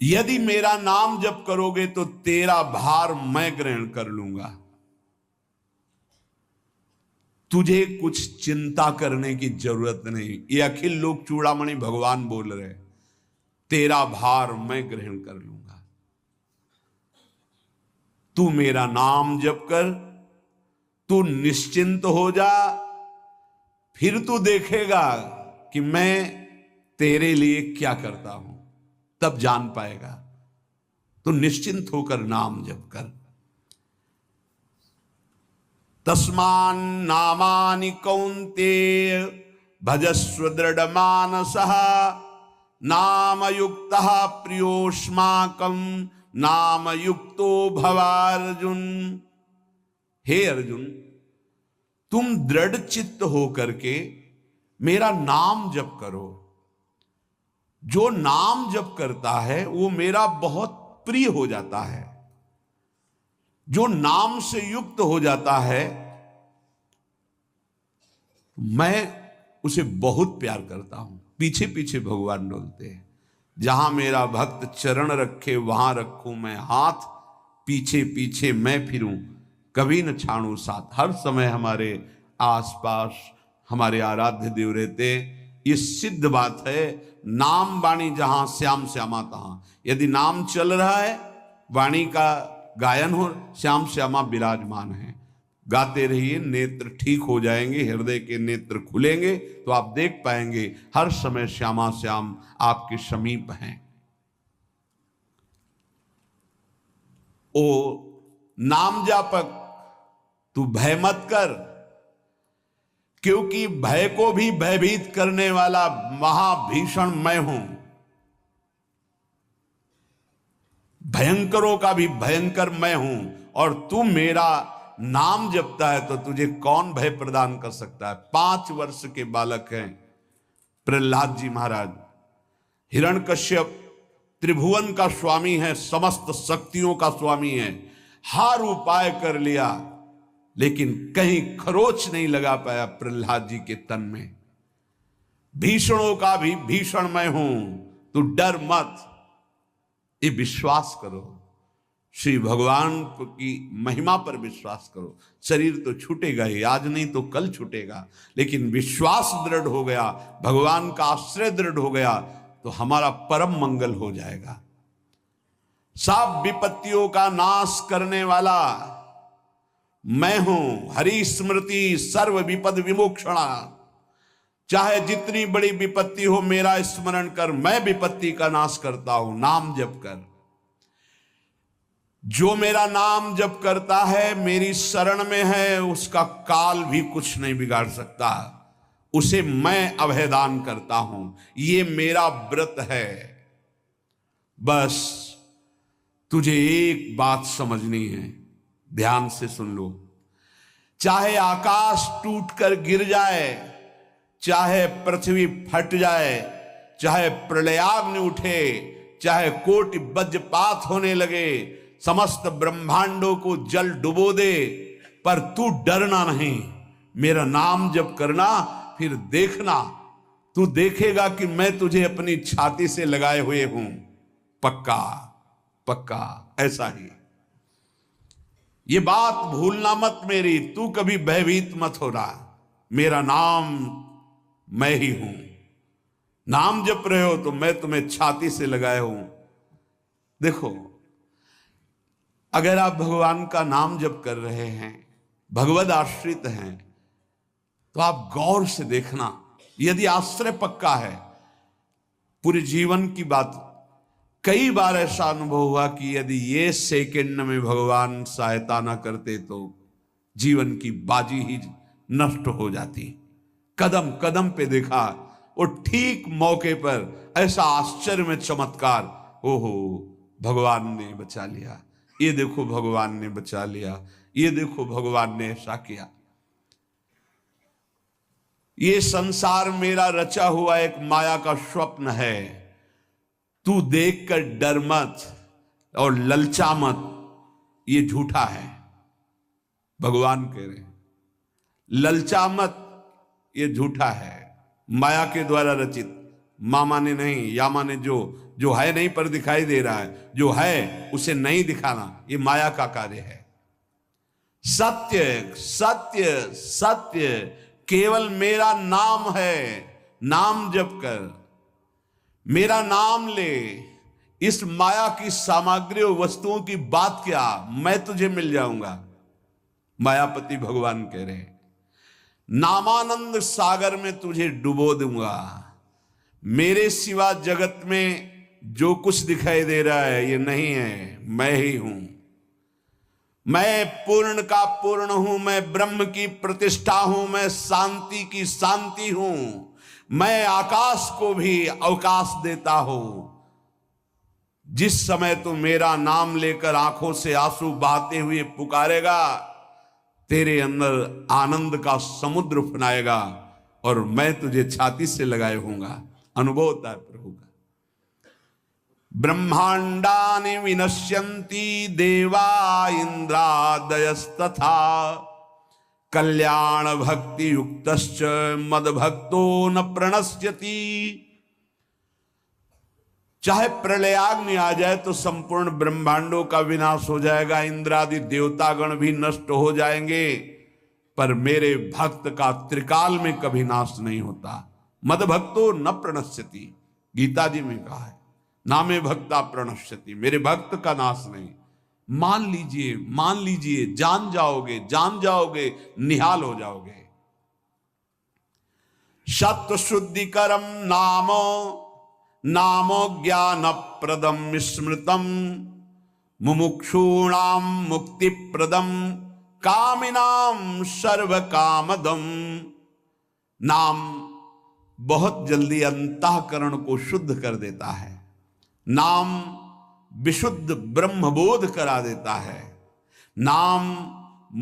यदि मेरा नाम जप करोगे तो तेरा भार मैं ग्रहण कर लूंगा। तुझे कुछ चिंता करने की जरूरत नहीं। ये अखिल लोक चूड़ामणि भगवान बोल रहे, तेरा भार मैं ग्रहण कर लूंगा। तू मेरा नाम जप कर, तू निश्चिंत हो जा, फिर तू देखेगा कि मैं तेरे लिए क्या करता हूं, तब जान पाएगा। तो निश्चिंत होकर नाम जप कर। तस्मान नामानि कौन्तेय भजस्व दृढ़ मानसः नाम युक्तः प्रियोष्माकं नाम युक्तो भवार्जुन। हे अर्जुन, तुम दृढ़ चित्त होकर के मेरा नाम जप करो। जो नाम जप करता है वो मेरा बहुत प्रिय हो जाता है। जो नाम से युक्त हो जाता है मैं उसे बहुत प्यार करता हूं। पीछे पीछे भगवान डोलते हैं। जहां मेरा भक्त चरण रखे वहां रखूं मैं हाथ, पीछे पीछे मैं फिरूं कभी न छाड़ू साथ। हर समय हमारे आसपास हमारे आराध्य देव रहते। ये सिद्ध बात है। नाम वाणी जहां श्याम श्यामा तहां। यदि नाम चल रहा है, वाणी का गायन हो, श्याम श्यामा विराजमान है। गाते रहिए, नेत्र ठीक हो जाएंगे, हृदय के नेत्र खुलेंगे तो आप देख पाएंगे हर समय श्यामा श्याम आपके समीप हैं। ओ नाम जापक, तू भय मत कर, क्योंकि भय को भी भयभीत करने वाला महाभीषण मैं हूं। भयंकरों का भी भयंकर मैं हूं। और तू मेरा नाम जपता है तो तुझे कौन भय प्रदान कर सकता है। 5 वर्ष के बालक हैं प्रहलाद जी महाराज। हिरण्यकश्यप त्रिभुवन का स्वामी है, समस्त शक्तियों का स्वामी है। हर उपाय कर लिया लेकिन कहीं खरोच नहीं लगा पाया प्रहलाद जी के तन में। भीषणों का भी भीषण मैं हूं, तू डर मत, ये विश्वास करो। श्री भगवान की महिमा पर विश्वास करो। शरीर तो छूटेगा ही, आज नहीं तो कल छूटेगा, लेकिन विश्वास दृढ़ हो गया, भगवान का आश्रय दृढ़ हो गया तो हमारा परम मंगल हो जाएगा। सब विपत्तियों का नाश करने वाला मैं हूं। हरि स्मृति सर्व विपद विमोक्षणा। चाहे जितनी बड़ी विपत्ति हो मेरा स्मरण कर, मैं विपत्ति का नाश करता हूं। नाम जप कर। जो मेरा नाम जप करता है, मेरी शरण में है, उसका काल भी कुछ नहीं बिगाड़ सकता। उसे मैं अभयदान करता हूं। ये मेरा व्रत है। बस तुझे एक बात समझनी है, ध्यान से सुन लो। चाहे आकाश टूटकर गिर जाए, चाहे पृथ्वी फट जाए, चाहे प्रलयाग्नि उठे, चाहे कोटि वज्रपात होने लगे, समस्त ब्रह्मांडों को जल डुबो दे, पर तू डरना नहीं। मेरा नाम जप करना, फिर देखना, तू देखेगा कि मैं तुझे अपनी छाती से लगाए हुए हूं। पक्का पक्का ऐसा ही। ये बात भूलना मत मेरी। तू कभी भयभीत मत हो रहा। मेरा नाम मैं ही हूं। नाम जप रहे हो तो मैं तुम्हें छाती से लगाए हूं। देखो, अगर आप भगवान का नाम जप कर रहे हैं, भगवद आश्रित हैं, तो आप गौर से देखना। यदि आश्रय पक्का है, पूरे जीवन की बात, कई बार ऐसा अनुभव हुआ कि यदि ये सेकंड में भगवान सहायता ना करते तो जीवन की बाजी ही नष्ट हो जाती। कदम कदम पे देखा, वो ठीक मौके पर ऐसा आश्चर्य में चमत्कार, ओहो भगवान ने बचा लिया, ये देखो भगवान ने बचा लिया, ये देखो भगवान ने ऐसा किया। ये संसार मेरा रचा हुआ एक माया का स्वप्न है। तू देखकर डर मत और ललचा मत, ये झूठा है। भगवान कह रहे हैं ललचा मत, ये झूठा है, माया के द्वारा रचित। मामा ने नहीं, यामा ने जो जो है नहीं पर दिखाई दे रहा है, जो है उसे नहीं दिखाना, ये माया का कार्य है। सत्य सत्य सत्य केवल मेरा नाम है, नाम जप कर, मेरा नाम ले। इस माया की सामग्री और वस्तुओं की बात क्या, मैं तुझे मिल जाऊंगा। मायापति भगवान कह रहे हैं, नामानंद सागर में तुझे डुबो दूंगा। मेरे सिवा जगत में जो कुछ दिखाई दे रहा है ये नहीं है, मैं ही हूं। मैं पूर्ण का पूर्ण हूं, मैं ब्रह्म की प्रतिष्ठा हूं, मैं शांति की शांति हूं, मैं आकाश को भी अवकाश देता हूं। जिस समय तू मेरा नाम लेकर आंखों से आंसू बहाते हुए पुकारेगा, तेरे अंदर आनंद का समुद्र फनाएगा और मैं तुझे छाती से लगाए होऊंगा। अनुभव होता है प्रभु का। ब्रह्मांडानि विनश्यन्ति देवा इंद्रादयस्तथा कल्याण भक्ति युक्तश्च मद भक्तो न प्रणश्यति। चाहे प्रलयाग्नि आ जाए तो संपूर्ण ब्रह्मांडों का विनाश हो जाएगा, इंद्रादि देवतागण भी नष्ट हो जाएंगे, पर मेरे भक्त का त्रिकाल में कभी नाश नहीं होता। मद भक्तो न प्रणश्यति, गीता जी में कहा है, नामे भक्ता प्रणश्यति, मेरे भक्त का नाश नहीं। मान लीजिए, मान लीजिए, जान जाओगे, जान जाओगे, निहाल हो जाओगे। सत्व शुद्धिकरम नामो नामो ज्ञान प्रदम स्मृतम मुमुक्षूणाम मुक्ति प्रदम कामिनाम सर्व कामदम। नाम बहुत जल्दी अंतःकरण को शुद्ध कर देता है, नाम विशुद्ध ब्रह्मबोध करा देता है, नाम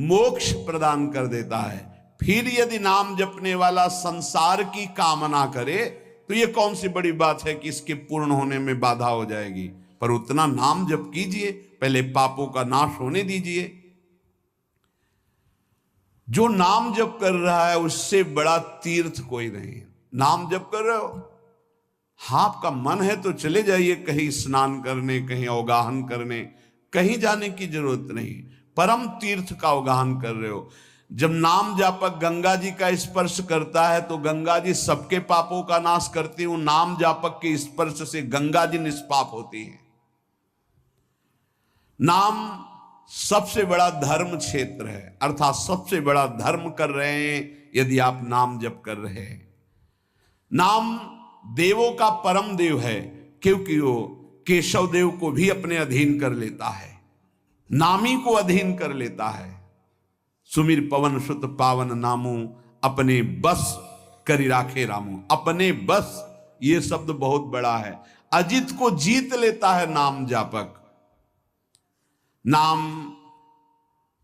मोक्ष प्रदान कर देता है। फिर यदि नाम जपने वाला संसार की कामना करे तो ये कौन सी बड़ी बात है कि इसके पूर्ण होने में बाधा हो जाएगी। पर उतना नाम जप कीजिए, पहले पापों का नाश होने दीजिए। जो नाम जप कर रहा है उससे बड़ा तीर्थ कोई नहीं। नाम जप कर रहे हो, हाँ आपका मन है तो चले जाइए कहीं स्नान करने, कहीं अवगाहन करने, कहीं जाने की जरूरत नहीं। परम तीर्थ का अवगाहन कर रहे हो। जब नाम जापक गंगा जी का स्पर्श करता है तो गंगा जी सबके पापों का नाश करती हूं, नाम जापक के स्पर्श से गंगा जी निष्पाप होती है। नाम सबसे बड़ा धर्म क्षेत्र है, अर्थात सबसे बड़ा धर्म कर रहे हैं यदि आप नाम जप कर रहे हैं। नाम देवों का परम देव है, क्योंकि वो केशव देव को भी अपने अधीन कर लेता है, नामी को अधीन कर लेता है। सुमिर पवन सुत पावन नामो अपने बस करी राखे रामो। अपने बस, ये शब्द बहुत बड़ा है। अजित को जीत लेता है नाम जापक। नाम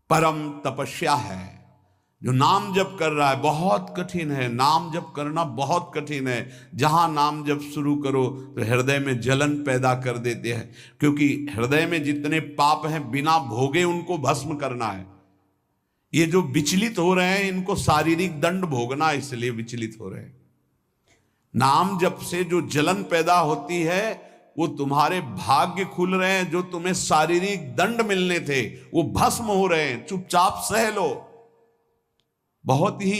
परम तपस्या है। जो नाम जप कर रहा है बहुत कठिन है, नाम जप करना बहुत कठिन है। जहां नाम जप शुरू करो तो हृदय में जलन पैदा कर देते हैं, क्योंकि हृदय में जितने पाप हैं बिना भोगे उनको भस्म करना है। ये जो विचलित हो रहे हैं इनको शारीरिक दंड भोगना, इसलिए विचलित हो रहे हैं। नाम जप से जो जलन पैदा होती है वो तुम्हारे भाग्य खुल रहे हैं, जो तुम्हें शारीरिक दंड मिलने थे वो भस्म हो रहे हैं। चुपचाप सह लो। बहुत ही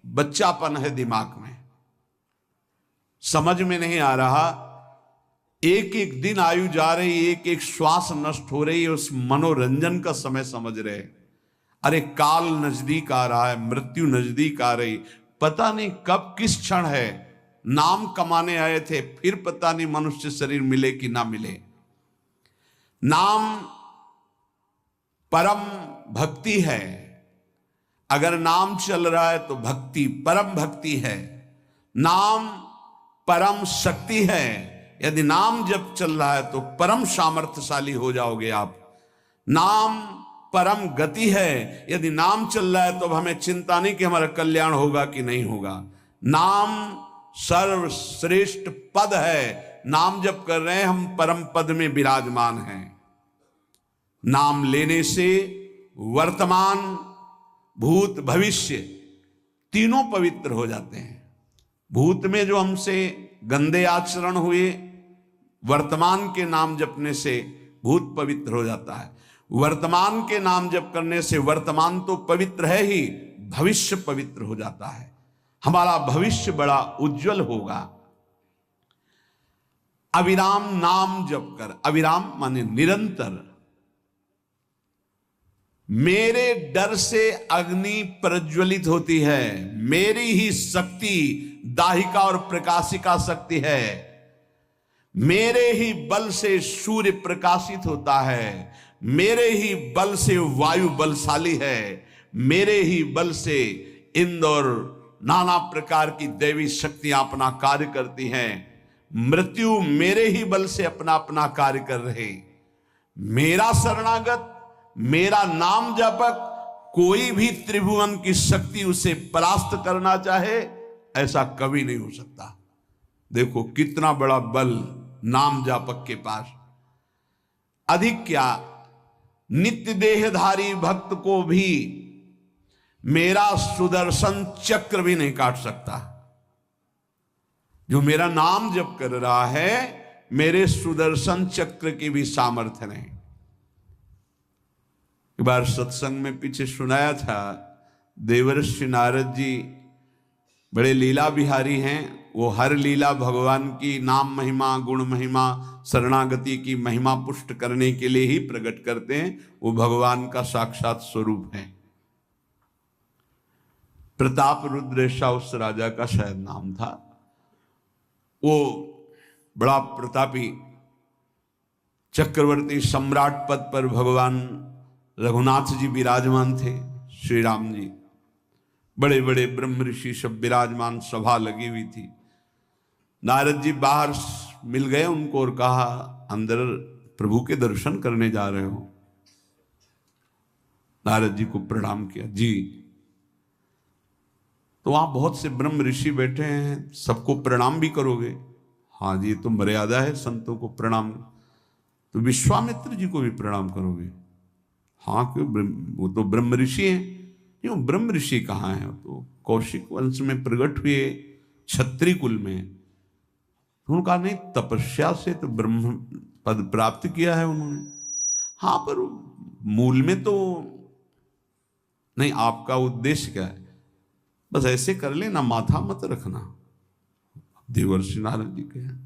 बच्चापन है दिमाग में, समझ में नहीं आ रहा। एक एक दिन आयु जा रही, एक एक श्वास नष्ट हो रही है, उस मनोरंजन का समय समझ रहे। अरे काल नजदीक आ रहा है, मृत्यु नजदीक आ रही, पता नहीं कब किस क्षण है। नाम कमाने आए थे, फिर पता नहीं मनुष्य शरीर मिले कि ना मिले। नाम परम भक्ति है। अगर नाम चल रहा है तो भक्ति परम भक्ति है। नाम परम शक्ति है। यदि नाम जब चल रहा है तो परम सामर्थ्यशाली हो जाओगे आप। नाम परम गति है। यदि नाम चल रहा है तो हमें चिंता नहीं कि हमारा कल्याण होगा कि नहीं होगा। नाम सर्वश्रेष्ठ पद है। नाम जप कर रहे हैं हम, परम पद में विराजमान हैं। नाम लेने से वर्तमान भूत भविष्य तीनों पवित्र हो जाते हैं। भूत में जो हमसे गंदे आचरण हुए वर्तमान के नाम जपने से भूत पवित्र हो जाता है। वर्तमान के नाम जप करने से वर्तमान तो पवित्र है ही, भविष्य पवित्र हो जाता है। हमारा भविष्य बड़ा उज्जवल होगा। अविराम नाम जप कर, अविराम माने निरंतर। मेरे डर से अग्नि प्रज्वलित होती है, मेरी ही शक्ति दाहिका और प्रकाशिका शक्ति है, मेरे ही बल से सूर्य प्रकाशित होता है, मेरे ही बल से वायु बलशाली है, मेरे ही बल से इंद्र और नाना प्रकार की दैवी शक्तियां अपना कार्य करती हैं। मृत्यु मेरे ही बल से अपना अपना कार्य कर रहे। मेरा शरणागत, मेरा नाम जपक, कोई भी त्रिभुवन की शक्ति उसे परास्त करना चाहे ऐसा कभी नहीं हो सकता। देखो कितना बड़ा बल नाम जापक के पास। अधिक क्या, नित्य देहधारी भक्त को भी मेरा सुदर्शन चक्र भी नहीं काट सकता। जो मेरा नाम जप कर रहा है, मेरे सुदर्शन चक्र की भी सामर्थ्य नहीं। एक बार सत्संग में पीछे सुनाया था, देवर्षि नारद जी बड़े लीला बिहारी हैं। वो हर लीला भगवान की नाम महिमा, गुण महिमा, शरणागति की महिमा पुष्ट करने के लिए ही प्रकट करते हैं। वो भगवान का साक्षात स्वरूप है। प्रताप रुद्र ऐसा उस राजा का शायद नाम था। वो बड़ा प्रतापी चक्रवर्ती सम्राट पद पर भगवान रघुनाथ जी विराजमान थे। श्री राम जी, बड़े बड़े ब्रह्म ऋषि सब विराजमान, सभा लगी हुई थी। नारद जी बाहर मिल गए उनको और कहा, अंदर प्रभु के दर्शन करने जा रहे हो? नारद जी को प्रणाम किया। जी। तो वहां बहुत से ब्रह्म ऋषि बैठे हैं, सबको प्रणाम भी करोगे? हाँ जी, तो मर्यादा है संतों को प्रणाम। तो विश्वामित्र जी को भी प्रणाम करोगे? हाँ, क्यों, वो तो ब्रह्म ऋषि हैं। क्यों, ब्रह्म ऋषि कहाँ हैं? तो कौशिक वंश में प्रकट हुए, क्षत्रिय कुल में। उन्होंने कहा नहीं, तपस्या से तो ब्रह्म पद प्राप्त किया है उन्होंने। हाँ, पर मूल में तो नहीं। आपका उद्देश्य क्या है? बस ऐसे कर लेना, माथा मत रखना। देवर्षि नारद जी के हैं,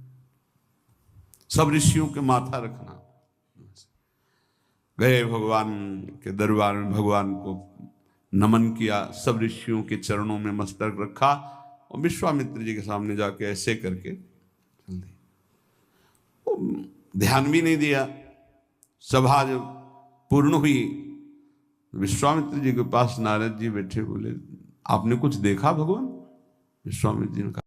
सब ऋषियों के माथा रखना। गए भगवान के दरबार में, भगवान को नमन किया, सब ऋषियों के चरणों में मस्तक रखा और विश्वामित्र जी के सामने जाके ऐसे करके चल दी। ध्यान भी नहीं दिया। सभा जब पूर्ण हुई, विश्वामित्र जी के पास नारद जी बैठे, बोले आपने कुछ देखा भगवान? विश्वामित्र जी ने कहा